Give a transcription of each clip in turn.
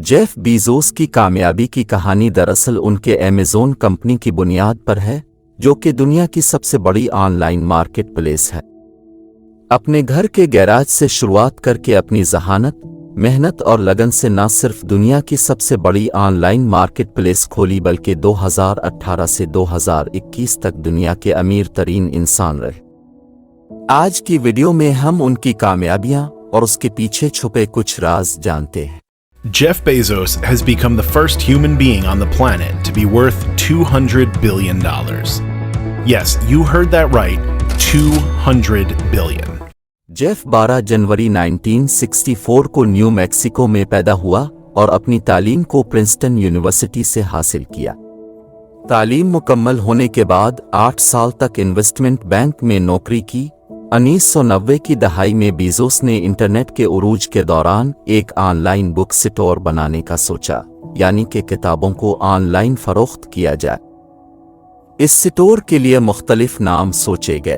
Jeff Bezos की कामयाबी की कहानी दरअसल उनके अमेज़न कंपनी की बुनियाद पर है, जो कि दुनिया की सबसे बड़ी ऑनलाइन मार्केट प्लेस है। अपने घर के गैराज से शुरुआत करके अपनी जहानत, मेहनत और लगन से न सिर्फ दुनिया की सबसे बड़ी ऑनलाइन मार्केट प्लेस खोली बल्कि 2018 से 2021 तक दुनिया के अमीर तरीन इंसान रहे। आज की वीडियो में हम उनकी कामयाबियां और उसके पीछे छुपे कुछ राज जानते हैं। Jeff Bezos has become the first human being on the planet to be worth $200 billion. Yes, you heard that right, 200 billion. Jeff 12 जनवरी 1964 को न्यू मैक्सिको में पैदा हुआ और अपनी तालीम को प्रिंसटन यूनिवर्सिटी से हासिल किया। तालीम मुकम्मल होने के बाद 8 साल तक इन्वेस्टमेंट बैंक में नौकरी की। 1990 की दहाई में बीजोस ने इंटरनेट के उरूज के दौरान एक ऑनलाइन बुक स्टोर बनाने का सोचा, यानी कि किताबों को ऑनलाइन फरोख्त किया जाए। इस स्टोर के लिए मुख्तलिफ नाम सोचे गए,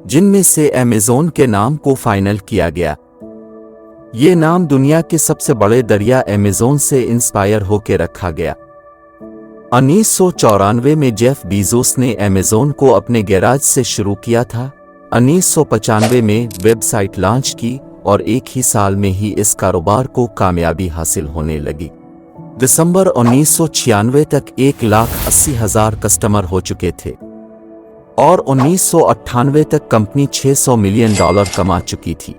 जिनमें से अमेज़न के नाम को फाइनल किया गया। ये नाम दुनिया के सबसे बड़े दरिया अमेज़न से इंस्पायर होकर रखा गया। 1994 में जेफ बीजोस ने अमेज़न को अपने गैराज से शुरू किया था। 1995 में वेबसाइट लॉन्च की और एक ही साल में ही इस कारोबार को कामयाबी हासिल होने लगी। दिसंबर 1996 तक 1,80,000 कस्टमर हो चुके थे और 1998 तक कंपनी $600 मिलियन कमा चुकी थी।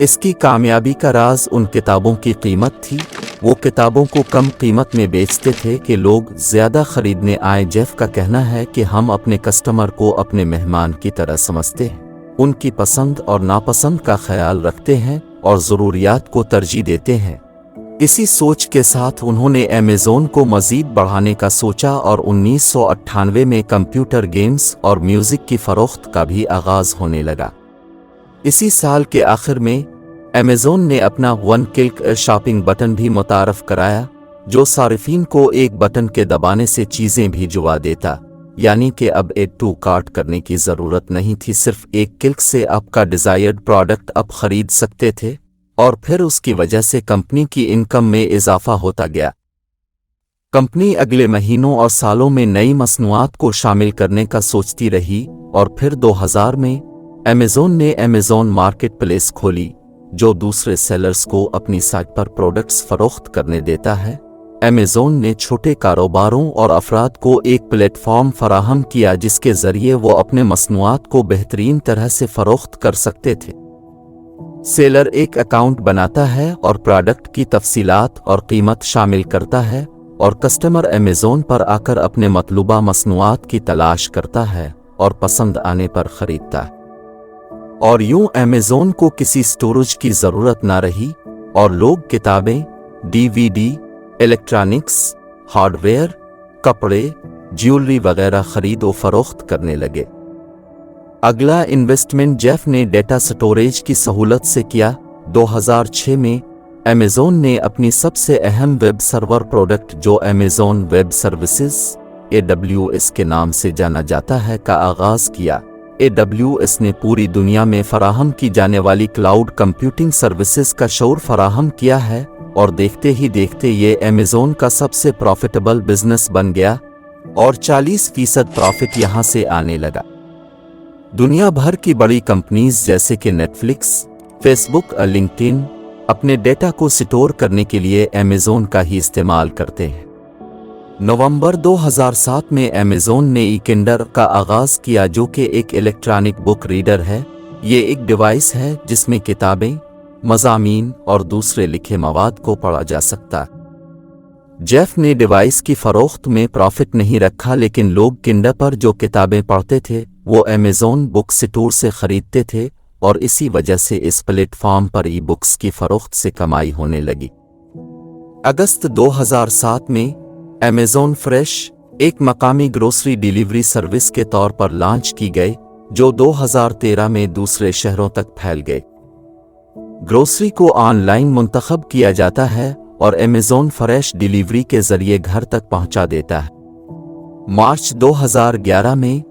इसकी कामयाबी का राज उन किताबों की कीमत थी। वो किताबों को कम कीमत में बेचते थे कि लोग ज़्यादा खरीदने आए। जेफ का कहना है कि हम अपने कस्टमर को अपने मेहमान की तरह समझते हैं, उनकी पसंद और नापसंद का ख्याल रखते हैं और ज़रूरियात को तरजीह देते हैं। इसी सोच के साथ उन्होंने अमेज़न को मज़ीद बढ़ाने का सोचा और 1998 में कंप्यूटर गेम्स और म्यूज़िक की फ़रोख्त का भी आगाज़ होने लगा। इसी साल के आखिर में अमेज़न ने अपना वन क्लिक शॉपिंग बटन भी मुतारफ कराया, जो सारिफीन को एक बटन के दबाने से चीज़ें भिजवा देता, यानी कि अब एड टू कार्ट करने की ज़रूरत नहीं थी। सिर्फ एक क्लिक से आपका डिज़ायर्ड प्रोडक्ट आप खरीद सकते थे और फिर उसकी वजह से कंपनी की इनकम में इजाफा होता गया। कंपनी अगले महीनों और सालों में नई मसनूआत को शामिल करने का सोचती रही और फिर 2000 में अमेज़न ने अमेज़न मार्केट प्लेस खोली, जो दूसरे सेलर्स को अपनी साइट पर प्रोडक्ट्स फरोख्त करने देता है। अमेज़न ने छोटे कारोबारों और अफराद को एक प्लेटफॉर्म फराहम किया जिसके ज़रिए वो अपने मसनूआत को बेहतरीन तरह से फरोख्त कर सकते थे। सेलर एक अकाउंट बनाता है और प्रोडक्ट की तफसीलात और कीमत शामिल करता है और कस्टमर अमेज़न पर आकर अपने मतलूबा मसनूआत की तलाश करता है और पसंद आने पर खरीदता है। और यूं अमेज़न को किसी स्टोरेज की ज़रूरत ना रही और लोग किताबें, डीवीडी, इलेक्ट्रॉनिक्स, हार्डवेयर, कपड़े, ज्वेलरी वगैरह खरीद और फरोख्त करने लगे। अगला इन्वेस्टमेंट जेफ ने डेटा स्टोरेज की सहूलत से किया। 2006 में अमेज़न ने अपनी सबसे अहम वेब सर्वर प्रोडक्ट, जो अमेज़न वेब सर्विसेज AWS के नाम से जाना जाता है, का आगाज़ किया। AWS ने पूरी दुनिया में फराहम की जाने वाली क्लाउड कंप्यूटिंग सर्विसेज का शौर फराहम किया है और देखते ही देखते ये अमेज़न का सबसे प्रॉफिटेबल बिजनेस बन गया और 40% प्रॉफिट यहाँ से आने लगा। दुनिया भर की बड़ी कंपनीज जैसे कि नेटफ्लिक्स, फेसबुक और लिंक्डइन अपने डेटा को स्टोर करने के लिए अमेज़न का ही इस्तेमाल करते हैं। नवंबर 2007 में अमेज़न ने ई-किंडल का आगाज़ किया, जो कि एक इलेक्ट्रॉनिक बुक रीडर है। ये एक डिवाइस है जिसमें किताबें, मज़ामीन और दूसरे लिखे मवाद को पढ़ा जा सकता है। जेफ ने डिवाइस की फ़रोख्त में प्रॉफिट नहीं रखा, लेकिन लोग किंडल पर जो किताबें पढ़ते थे वो अमेज़न बुक स्टोर से खरीदते थे और इसी वजह से इस प्लेटफॉर्म पर ई बुक्स की फ़रोख्त से कमाई होने लगी। अगस्त 2007 में अमेज़न फ्रेश एक मकामी ग्रोसरी डिलीवरी सर्विस के तौर पर लॉन्च की गई, जो 2013 में दूसरे शहरों तक फैल गए। ग्रोसरी को ऑनलाइन मुंतखब किया जाता है और अमेज़न फ्रेश डिलीवरी के जरिए घर तक पहुंचा देता है। मार्च 2011 में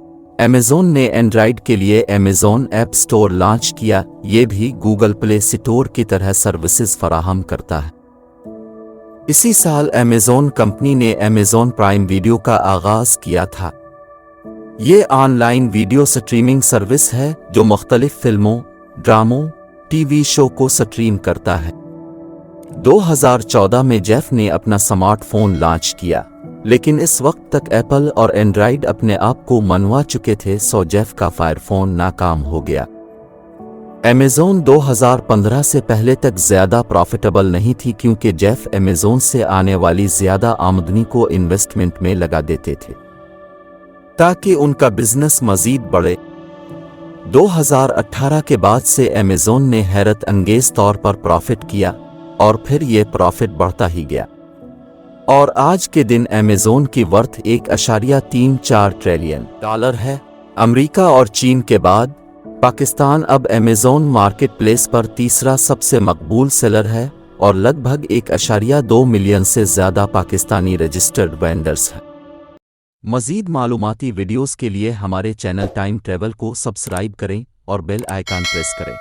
अमेज़न ने एंड्रॉइड के लिए अमेज़न ऐप स्टोर लॉन्च किया। ये भी गूगल प्ले स्टोर की तरह सर्विसेज फराहम करता है। इसी साल अमेज़न कंपनी ने अमेज़न प्राइम वीडियो का आगाज़ किया था। ये ऑनलाइन वीडियो स्ट्रीमिंग सर्विस है जो मुख्तलिफ फिल्मों, ड्रामों, टीवी शो को स्ट्रीम करता है। 2014 में जेफ ने अपना स्मार्टफोन लॉन्च किया, लेकिन इस वक्त तक एप्पल और एंड्रॉयड अपने आप को मनवा चुके थे, सो जेफ का फायरफोन नाकाम हो गया। अमेज़न 2015 से पहले तक ज़्यादा प्रॉफिटेबल नहीं थी क्योंकि जेफ अमेज़न से आने वाली ज़्यादा आमदनी को इन्वेस्टमेंट में लगा देते थे ताकि उनका बिजनेस मज़ीद बढ़े। 2018 के बाद से अमेज़न ने हैरत अंगेज तौर पर प्रॉफिट किया और फिर ये प्रॉफिट बढ़ता ही गया और आज के दिन अमेज़न की वर्थ $1.34 ट्रिलियन है। अमेरिका और चीन के बाद पाकिस्तान अब अमेज़न मार्केट प्लेस पर तीसरा सबसे मकबूल सेलर है और लगभग 1.2 मिलियन से ज़्यादा पाकिस्तानी रजिस्टर्ड वेंडर्स हैं। मज़ीद मालूमाती वीडियोस के लिए हमारे चैनल टाइम ट्रैवल को सब्सक्राइब करें और बेल आइकन प्रेस करें।